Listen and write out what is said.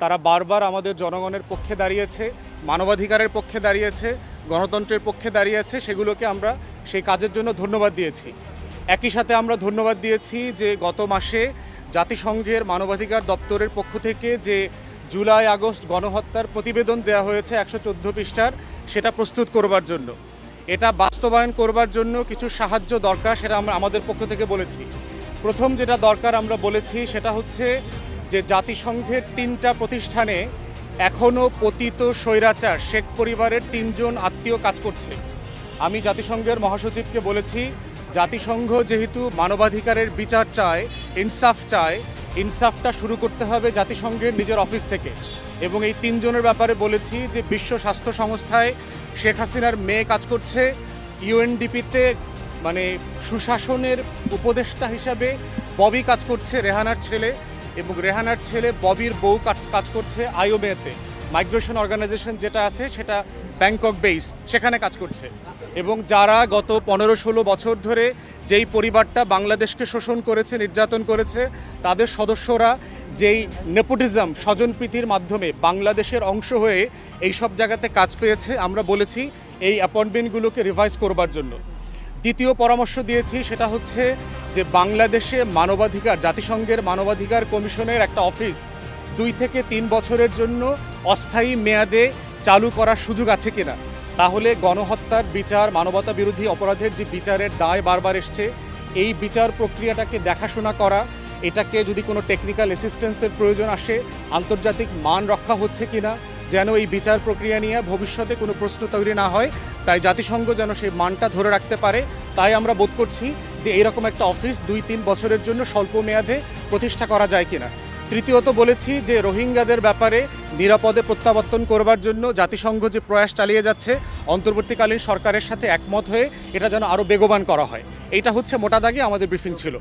তারা বারবার আমাদের জনগণের পক্ষে দাঁড়িয়েছে, মানবাধিকারের পক্ষে দাঁড়িয়েছে, গণতন্ত্রের পক্ষে দাঁড়িয়েছে, সেগুলোকে আমরা সেই কাজের জন্য ধন্যবাদ দিয়েছি। একই সাথে আমরা ধন্যবাদ দিয়েছি যে গত মাসে জাতিসংঘের মানবাধিকার দপ্তরের পক্ষ থেকে যে জুলাই আগস্ট গণহত্যার প্রতিবেদন দেওয়া হয়েছে 114 পৃষ্ঠার, সেটা প্রস্তুত করবার জন্য, এটা বাস্তবায়ন করবার জন্য কিছু সাহায্য দরকার, সেটা আমরা আমাদের পক্ষ থেকে বলেছি। প্রথম যেটা দরকার আমরা বলেছি সেটা হচ্ছে যে জাতিসংঘের 3টা প্রতিষ্ঠানে এখনও পতিত স্বৈরাচার শেখ পরিবারের 3 জন আত্মীয় কাজ করছে। আমি জাতিসংঘের মহাসচিবকে বলেছি, জাতিসংঘ যেহেতু মানবাধিকারের বিচার চায়, ইনসাফ চায়, ইনসাফটা শুরু করতে হবে জাতিসংঘের নিজের অফিস থেকে। এবং এই 3 জনের ব্যাপারে বলেছি যে বিশ্ব স্বাস্থ্য সংস্থায় শেখ হাসিনার মেয়ে কাজ করছে, ইউএনডিপিতে মানে সুশাসনের উপদেষ্টা হিসাবে ববি কাজ করছে, রেহানার ছেলে, এবং রেহানার ছেলে ববির বউ কাজ করছে আইওমেতে, মাইগ্রেশন অর্গানাইজেশন যেটা আছে সেটা ব্যাংকক বেস, সেখানে কাজ করছে। এবং যারা গত 15-16 বছর ধরে যেই পরিবারটা বাংলাদেশকে শোষণ করেছে, নির্যাতন করেছে, তাদের সদস্যরা যেই নেপোটিজম, স্বজনপ্রীতির মাধ্যমে বাংলাদেশের অংশ হয়ে এই সব জায়গাতে কাজ পেয়েছে, আমরা বলেছি এই অ্যাপয়েন্টমেন্টগুলোকে রিভাইজ করবার জন্য। দ্বিতীয় পরামর্শ দিয়েছি সেটা হচ্ছে যে বাংলাদেশে মানবাধিকার, জাতিসংঘের মানবাধিকার কমিশনের একটা অফিস 2 থেকে 3 বছরের জন্য অস্থায়ী মেয়াদে চালু করার সুযোগ আছে কিনা, তাহলে গণহত্যার বিচার, মানবতা বিরোধী অপরাধের যে বিচারের দায় বারবার এসছে, এই বিচার প্রক্রিয়াটাকে দেখাশোনা করা, এটাকে যদি কোনো টেকনিক্যাল অ্যাসিস্ট্যান্সের প্রয়োজন আসে, আন্তর্জাতিক মান রক্ষা হচ্ছে কিনা, যেন এই বিচার প্রক্রিয়া নিয়ে ভবিষ্যতে কোনো প্রশ্ন তৈরি না হয়, তাই জাতিসংঘ যেন সেই মানটা ধরে রাখতে পারে, তাই আমরা বোধ করছি যে এইরকম একটা অফিস 2-3 বছরের জন্য স্বল্প মেয়াদে প্রতিষ্ঠা করা যায় কিনা। তৃতীয়ত বলেছি যে রোহিঙ্গাদের ব্যাপারে নিরাপদে প্রত্যাবর্তন করবার জন্য জাতিসংঘ যে প্রয়াস চালিয়ে যাচ্ছে, অন্তর্বর্তীকালীন সরকারের সাথে একমত হয়ে এটা যেন আরও বেগবান করা হয়। এইটা হচ্ছে মোটা দাগে আমাদের ব্রিফিং ছিল।